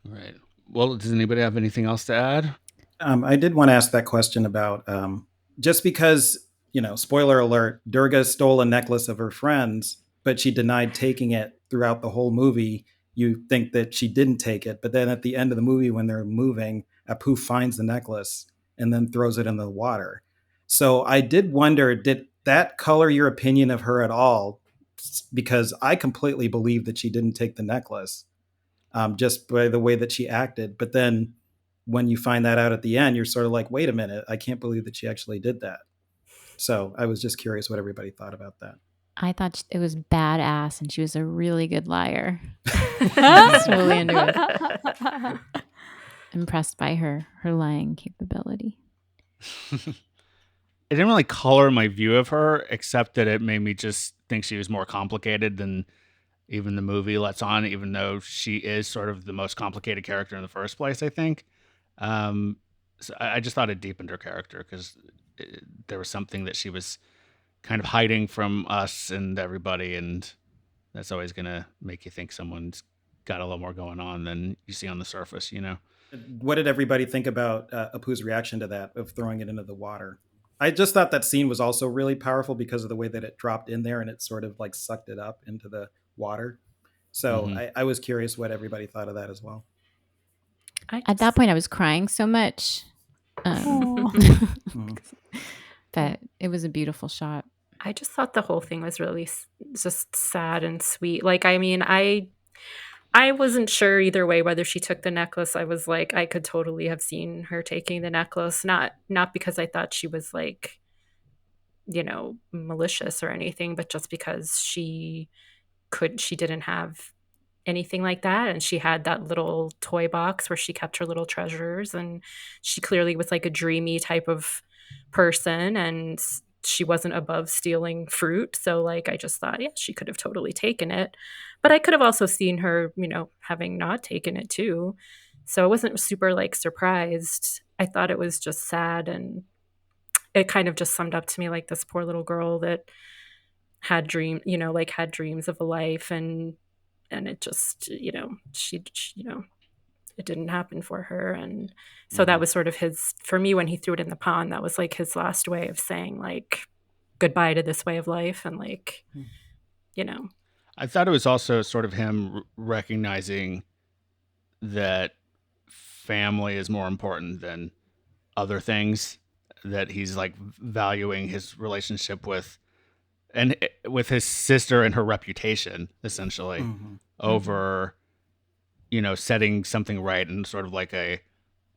Right. Well, does anybody have anything else to add? I did want to ask that question about just because, spoiler alert, Durga stole a necklace of her friend's, but she denied taking it throughout the whole movie. You think that she didn't take it, but then at the end of the movie, when they're moving, Apu finds the necklace and then throws it in the water. So I did wonder, did that color your opinion of her at all? Because I completely believe that she didn't take the necklace just by the way that she acted. But then when you find that out at the end, you're sort of like, wait a minute, I can't believe that she actually did that. So I was just curious what everybody thought about that. I thought it was badass, and she was a really good liar. I was really into it. Impressed by her lying capability. It didn't really color my view of her, except that it made me just think she was more complicated than even the movie lets on, even though she is sort of the most complicated character in the first place, I think. So I just thought it deepened her character because there was something that she was kind of hiding from us and everybody, and that's always going to make you think someone's got a little more going on than you see on the surface, What did everybody think about Apu's reaction to that, of throwing it into the water? I just thought that scene was also really powerful because of the way that it dropped in there and it sort of like sucked it up into the water. So I was curious what everybody thought of that as well. At that point, I was crying so much. But it was a beautiful shot. I just thought the whole thing was really just sad and sweet. Like, I mean, I wasn't sure either way whether she took the necklace. I was like, I could totally have seen her taking the necklace, not because I thought she was like, malicious or anything, but just because she didn't have anything like that, and she had that little toy box where she kept her little treasures, and she clearly was like a dreamy type of person, and she wasn't above stealing fruit. So like I just thought, yeah, she could have totally taken it, but I could have also seen her having not taken it too. So I wasn't super like surprised. I thought it was just sad, and it kind of just summed up to me like this poor little girl that had had dreams of a life, and it just she it didn't happen for her. And so that was sort of for me, when he threw it in the pond, that was like his last way of saying like goodbye to this way of life. And like I thought it was also sort of him recognizing that family is more important than other things, that he's like valuing his relationship with his sister and her reputation essentially over setting something right in sort of like a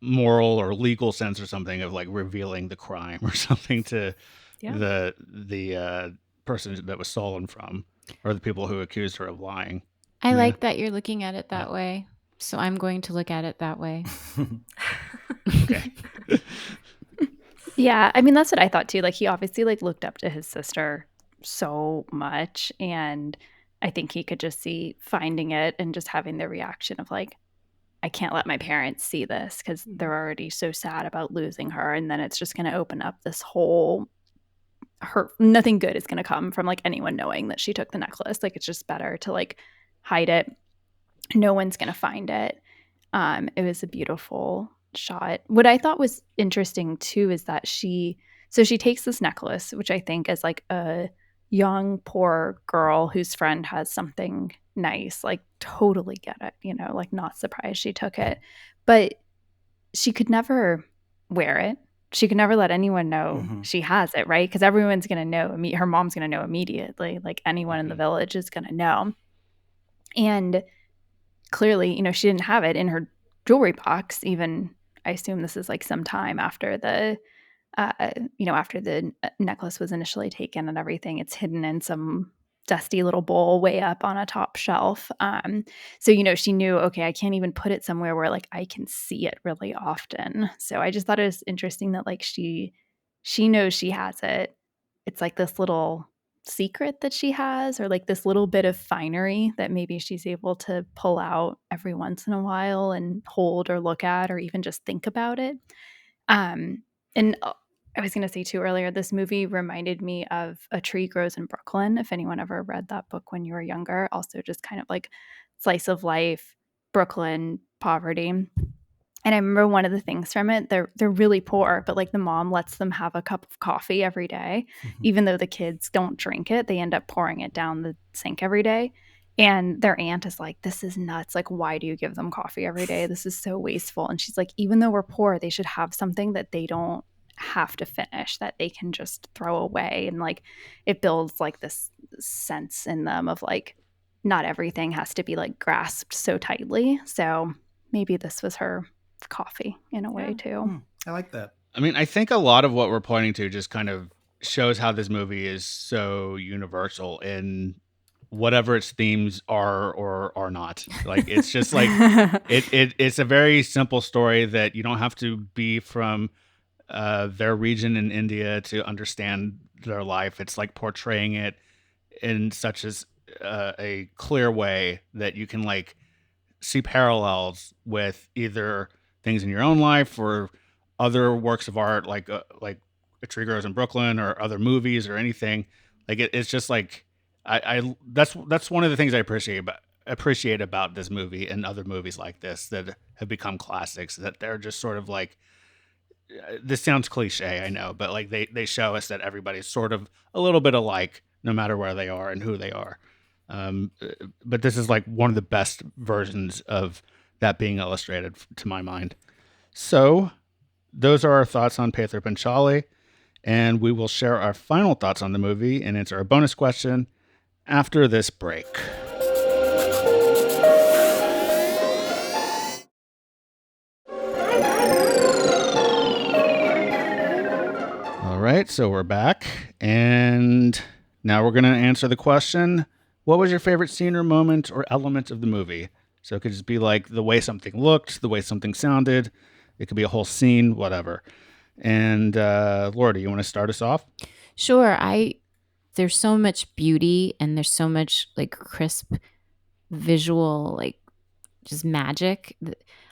moral or legal sense or something, of like revealing the crime or something to the person that was stolen from, or the people who accused her of lying. I like that you're looking at it that way, so I'm going to look at it that way. Okay. Yeah, I mean, that's what I thought too. Like, he obviously like looked up to his sister so much, and I think he could just see finding it and just having the reaction of like, I can't let my parents see this because they're already so sad about losing her, and then it's just going to open up this whole nothing good is going to come from like anyone knowing that she took the necklace. Like, it's just better to like hide it. No one's going to find it. It was a beautiful shot. What I thought was interesting too is that she takes this necklace, which I think is like a young poor girl whose friend has something nice, like totally get it, like not surprised she took it, but she could never wear it. She could never let anyone know she has it, right? Because everyone's going to know. Her mom's going to know immediately. Like anyone in the village is going to know. And clearly, she didn't have it in her jewelry box. Even, I assume this is like some time after the, after the necklace was initially taken and everything. It's hidden in some dusty little bowl way up on a top shelf. So, she knew, okay, I can't even put it somewhere where like I can see it really often. So I just thought it was interesting that like she knows she has it. It's like this little secret that she has, or like this little bit of finery that maybe she's able to pull out every once in a while and hold or look at or even just think about it. And I was going to say too earlier, this movie reminded me of A Tree Grows in Brooklyn. If anyone ever read that book when you were younger, also just kind of like slice of life, Brooklyn, poverty. And I remember one of the things from it, they're really poor, but like the mom lets them have a cup of coffee every day. Even though the kids don't drink it, they end up pouring it down the sink every day. And their aunt is like, this is nuts. Like, why do you give them coffee every day? This is so wasteful. And she's like, even though we're poor, they should have something that they don't have to finish, that they can just throw away. And like, it builds like this sense in them of like, not everything has to be like grasped so tightly. So maybe this was her coffee in a way too. I like that. I mean, I think a lot of what we're pointing to just kind of shows how this movie is so universal in whatever its themes are or are not. Like, it's just like it's a very simple story that you don't have to be from their region in India to understand their life. It's like portraying it in such as a clear way that you can like see parallels with either things in your own life or other works of art, like A Tree Grows in Brooklyn or other movies or anything. Like it's just like I that's one of the things I appreciate about this movie and other movies like this that have become classics, that they're just sort of like, this sounds cliche, I know, but like they show us that everybody's sort of a little bit alike no matter where they are and who they are. But this is like one of the best versions of that being illustrated to my mind. So those are our thoughts on Pather Panchali, and we will share our final thoughts on the movie and answer a bonus question after this break. All right, so we're back, and now we're going to answer the question, what was your favorite scene or moment or element of the movie? So it could just be like the way something looked, the way something sounded. It could be a whole scene, whatever. And Laura, do you want to start us off? Sure. There's so much beauty and there's so much like crisp visual, like just magic.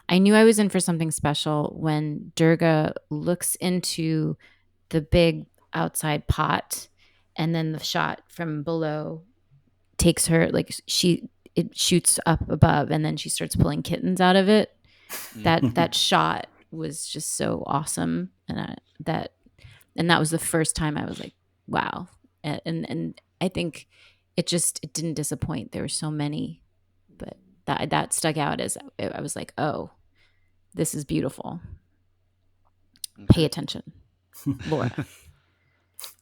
I knew I was in for something special when Durga looks into the big outside pot, and then the shot from below takes her, like it shoots up above, and then she starts pulling kittens out of it. That shot was just so awesome, and that was the first time I was like, wow. And I think it didn't disappoint. There were so many, but that stuck out as I was like, oh, this is beautiful. Okay. Pay attention, Laura.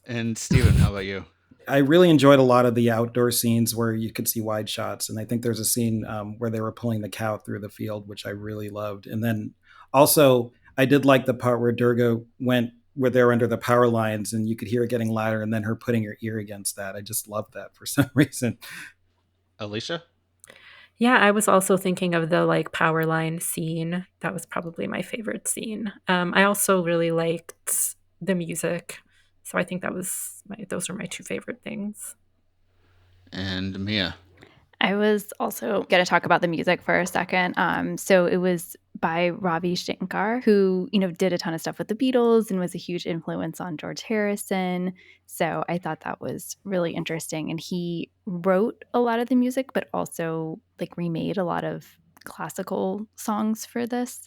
And Steven, how about you? I really enjoyed a lot of the outdoor scenes where you could see wide shots. And I think there's a scene where they were pulling the cow through the field, which I really loved. And then also, I did like the part where Durga went where they're under the power lines and you could hear it getting louder and then her putting her ear against that. I just loved that for some reason. Alicia? Yeah, I was also thinking of the like power line scene. That was probably my favorite scene. I also really liked the music. So I think those are my two favorite things. And Mia? I was also going to talk about the music for a second. So it was by Ravi Shankar, who, did a ton of stuff with the Beatles and was a huge influence on George Harrison. So I thought that was really interesting. And he wrote a lot of the music, but also like remade a lot of classical songs for this,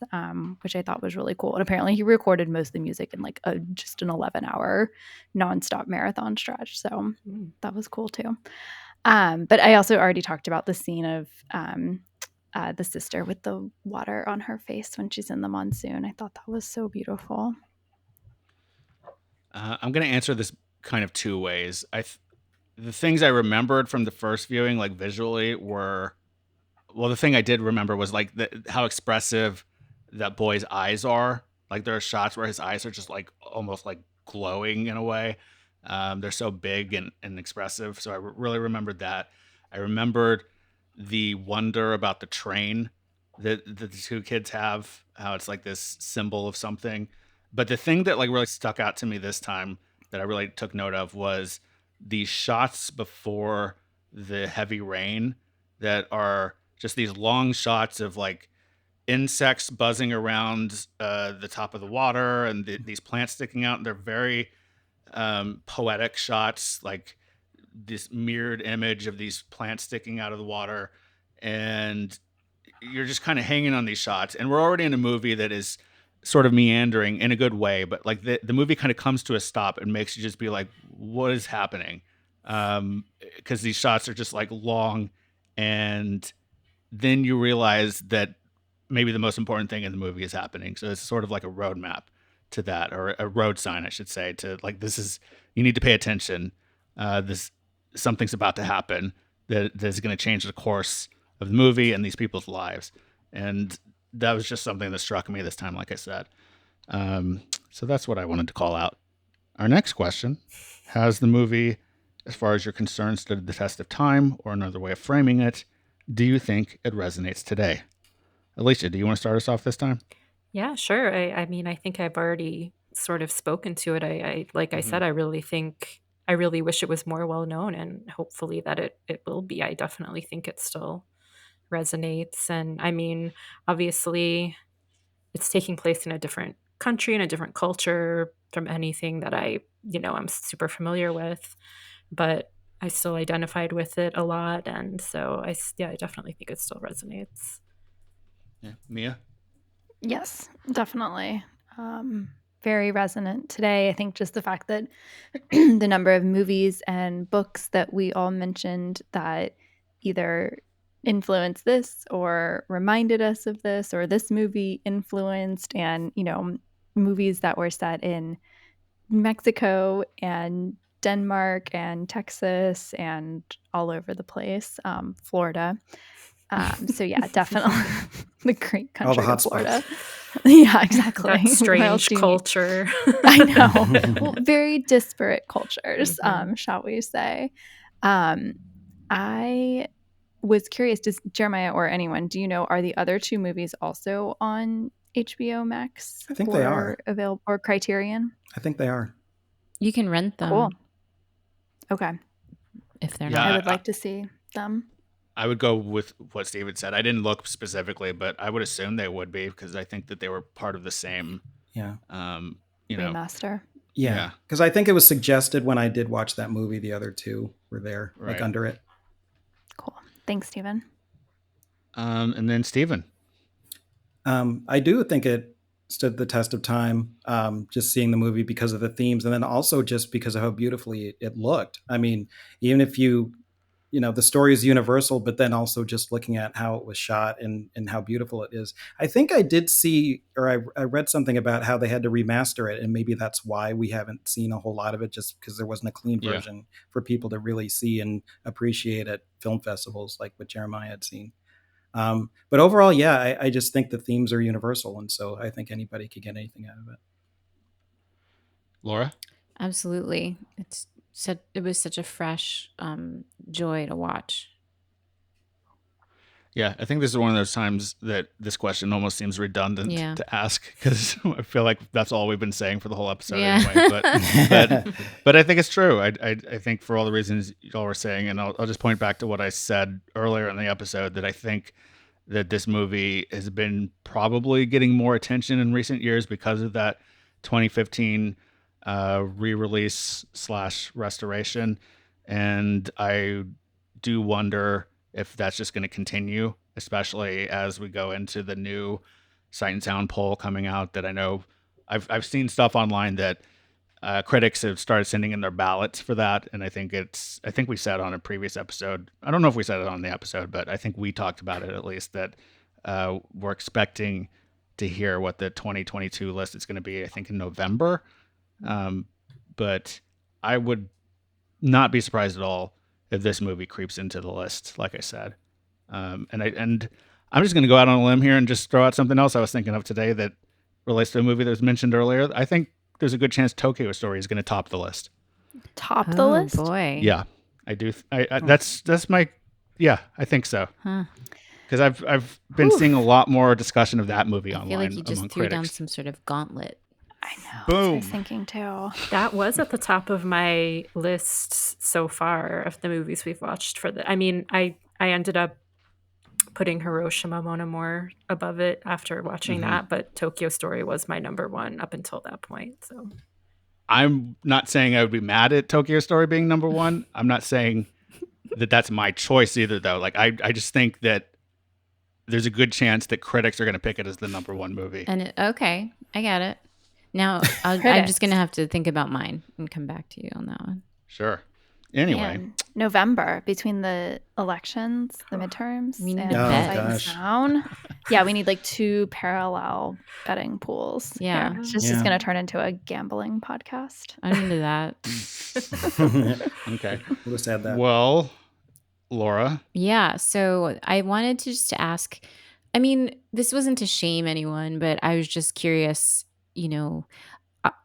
which I thought was really cool. And apparently he recorded most of the music in like just an 11-hour nonstop marathon stretch. So that was cool too. But I also already talked about the scene of the sister with the water on her face when she's in the monsoon. I thought that was so beautiful. I'm going to answer this kind of two ways. The things I remembered from the first viewing, like visually, were, well, the thing I did remember was like how expressive that boy's eyes are. Like there are shots where his eyes are just like almost like glowing in a way. They're so big and expressive. So I really remembered that. I remembered the wonder about the train that the two kids have, how it's like this symbol of something. But the thing that like really stuck out to me this time that I really took note of was the shots before the heavy rain that are just these long shots of like insects buzzing around the top of the water and these plants sticking out. And they're very poetic shots, like this mirrored image of these plants sticking out of the water. And you're just kind of hanging on these shots. And we're already in a movie that is sort of meandering in a good way, but like the movie kind of comes to a stop and makes you just be like, what is happening? Because these shots are just like long, and then you realize that maybe the most important thing in the movie is happening. So it's sort of like a roadmap to that, or a road sign, I should say, to like, this is, you need to pay attention. This something's about to happen that is going to change the course of the movie and these people's lives. And that was just something that struck me this time, like I said. So that's what I wanted to call out. Our next question: has the movie, as far as you're concerned, stood the test of time? Or another way of framing it, do you think it resonates today? Alicia, do you want to start us off this time? Yeah, sure. I mean, I think I've already sort of spoken to it. Like I said, I really wish it was more well known, and hopefully that it will be. I definitely think it still resonates. And I mean, obviously, it's taking place in a different country and a different culture from anything that I'm super familiar with, but I still identified with it a lot. And so I definitely think it still resonates. Yeah. Mia? Yes, definitely. Very resonant today. I think just the fact that the number of movies and books that we all mentioned that either influenced this or reminded us of this, or this movie influenced, and, movies that were set in Mexico and Denmark and Texas and all over the place, Florida. So yeah, definitely the great country All the of hot Florida. spots. Yeah, exactly. That What else strange do you need? culture. I know. Well, very disparate cultures, Mhm. shall we say. I was curious, does Jeremiah or anyone, do you know, are the other two movies also on HBO Max? I think they are. Or available, or Criterion? I think they are. You can rent them Cool. Okay. if they're Yeah, I not. would like to see them. I would go with what Steven said. I didn't look specifically, but I would assume they would be, because I think that they were part of the same, Yeah. Remaster. Yeah. Yeah. Because I think it was suggested when I did watch that movie, the other two were there, Right. like under it. Cool. Thanks, Stephen. And then Steven. I do think it stood the test of time, just seeing the movie because of the themes, and then also just because of how beautifully it looked. I mean, even if the story is universal, but then also just looking at how it was shot and how beautiful it is. I think I did see, or I read something about how they had to remaster it, and maybe that's why we haven't seen a whole lot of it, just because there wasn't a clean Yeah. version for people to really see and appreciate at film festivals like what Jeremiah had seen. But overall, yeah, I just think the themes are universal, and so I think anybody could get anything out of it. Laura? Absolutely. It was such a fresh joy to watch. Yeah, I think this is one of those times that this question almost seems redundant Yeah. to ask, because I feel like that's all we've been saying for the whole episode Yeah. anyway. But I think it's true. I think for all the reasons y'all were saying, and I'll just point back to what I said earlier in the episode, that I think that this movie has been probably getting more attention in recent years because of that 2015 re-release / restoration. And I do wonder if that's just going to continue, especially as we go into the new Sight and Sound poll coming out. That I know I've seen stuff online that critics have started sending in their ballots for that, and I think we said on a previous episode. I don't know if we said it on the episode, but I think we talked about it at least, that we're expecting to hear what the 2022 list is going to be. I think in November, but I would not be surprised at all if this movie creeps into the list, like I said. And I'm just going to go out on a limb here and just throw out something else I was thinking of today that relates to a movie that was mentioned earlier. I think there's a good chance Tokyo Story is going to top the list. top the list? Boy. Yeah, I do. That's my. Yeah, I think so. Huh. Because I've been seeing a lot more discussion of that movie I online feel like you just among threw down critics. some sort of gauntlet. I know. That's what I Boom. was thinking too. That was at the top of my list so far of the movies we've watched for the. I mean, I ended up putting Hiroshima Mon Amour above it after watching that, but Tokyo Story was my number one up until that point. So I'm not saying I would be mad at Tokyo Story being number one. I'm not saying that that's my choice either, though. Like I just think that there's a good chance that critics are going to pick it as the number one movie. And okay, I got it. Now I'm just gonna have to think about mine and come back to you on that one. Sure. Anyway, Man, November between the elections, the midterms, We need and a bet. Sight and gosh. Sound. Yeah, we need like 2 parallel betting pools. Yeah. here. It's just Yeah. going to turn into a gambling podcast. I'm into that. okay. We'll just add that. Well, Laura, Yeah. So I wanted to just ask, I mean, this wasn't to shame anyone, but I was just curious, you know,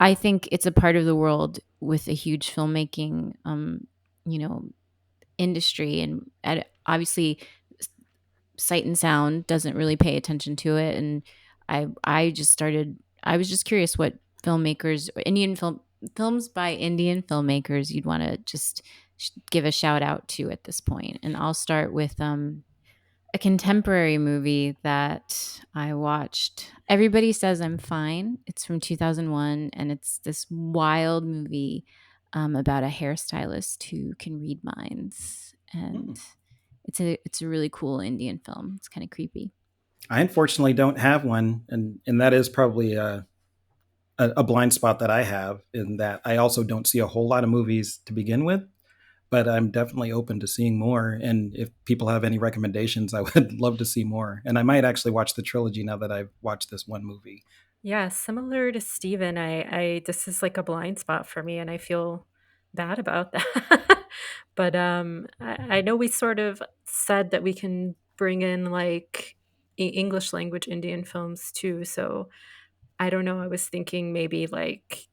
I think it's a part of the world with a huge filmmaking, you know, industry, and obviously Sight and Sound doesn't really pay attention to it. And I was just curious what filmmakers, films by Indian filmmakers you'd want to just give a shout out to at this point. And I'll start with a contemporary movie that I watched. Everybody Says I'm Fine. It's from 2001, and it's this wild movie about a hairstylist who can read minds. And it's a really cool Indian film. It's kind of creepy. I unfortunately don't have one, and that is probably a blind spot that I have, in that I also don't see a whole lot of movies to begin with. But I'm definitely open to seeing more. And if people have any recommendations, I would love to see more. And I might actually watch the trilogy now that I've watched this one movie. yeah, similar to Steven, I this is like a blind spot for me, and I feel bad about that. But I know we sort of said that we can bring in like English language Indian films too. So I don't know. I was thinking maybe like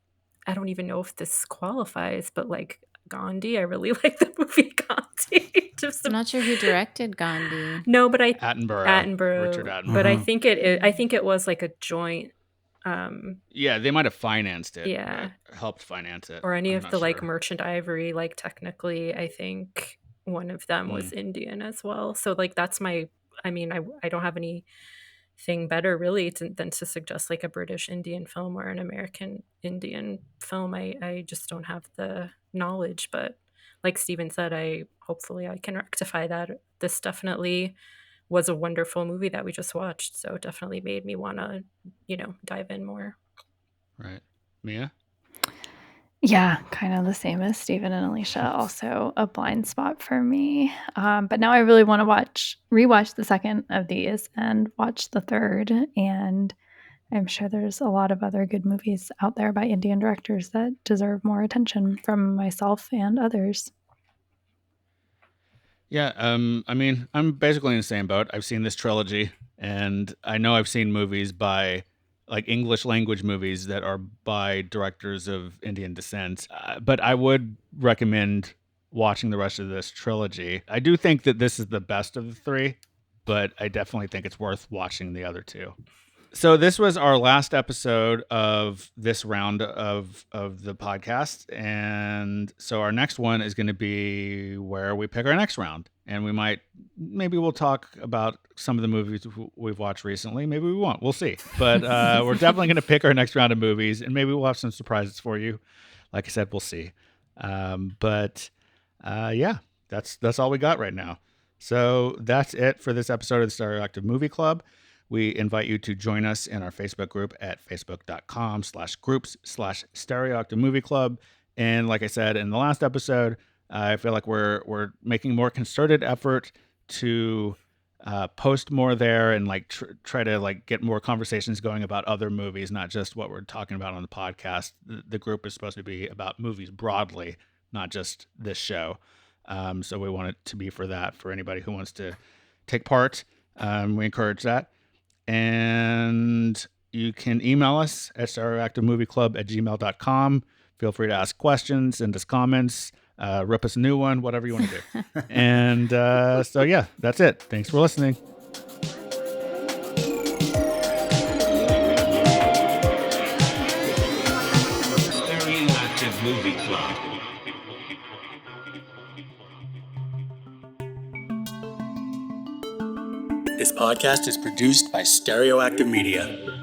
I don't even know if this qualifies, but like Gandhi, I really like the movie Gandhi. Just I'm not sure who directed Gandhi. no, but Attenborough, Richard Attenborough. But I think it was like a joint. Yeah, they might have financed it. Yeah. right? Helped finance it. Or any I'm of not the like sure. Merchant Ivory, like technically I think one of them was Indian as well. So like that's my I mean I don't have anything better really than to suggest like a British Indian film or an American Indian film. I just don't have the knowledge, but like Steven said, hopefully I can rectify that. This definitely was a wonderful movie that we just watched, so it definitely made me want to, dive in more. Right. Mia? Yeah, kind of the same as Stephen and Alicia. Also a blind spot for me. But now I really want to rewatch the second of these and watch the third. And I'm sure there's a lot of other good movies out there by Indian directors that deserve more attention from myself and others. Yeah, I mean, I'm basically in the same boat. I've seen this trilogy, and I know I've seen movies by, like, English language movies that are by directors of Indian descent. But I would recommend watching the rest of this trilogy. I do think that this is the best of the three, but I definitely think it's worth watching the other two. So this was our last episode of this round of the podcast, and so our next one is going to be where we pick our next round, and maybe we'll talk about some of the movies we've watched recently. Maybe we won't. We'll see. But we're definitely going to pick our next round of movies, and maybe we'll have some surprises for you. Like I said, we'll see. Yeah, that's all we got right now. So that's it for this episode of the Stereoactive Movie Club. We invite you to join us in our Facebook group at facebook.com/groups/Stereoactive Movie Club. And like I said in the last episode, I feel like we're making more concerted effort to post more there and like try to like get more conversations going about other movies, not just what we're talking about on the podcast. The group is supposed to be about movies broadly, not just this show. So we want it to be for that, for anybody who wants to take part. We encourage that. And you can email us at stereoactivemovieclub@gmail.com. Feel free to ask questions, send us comments, rip us a new one, whatever you want to do. And so, yeah, that's it. Thanks for listening. Stereoactive Movie Club. This podcast is produced by Stereoactive Media.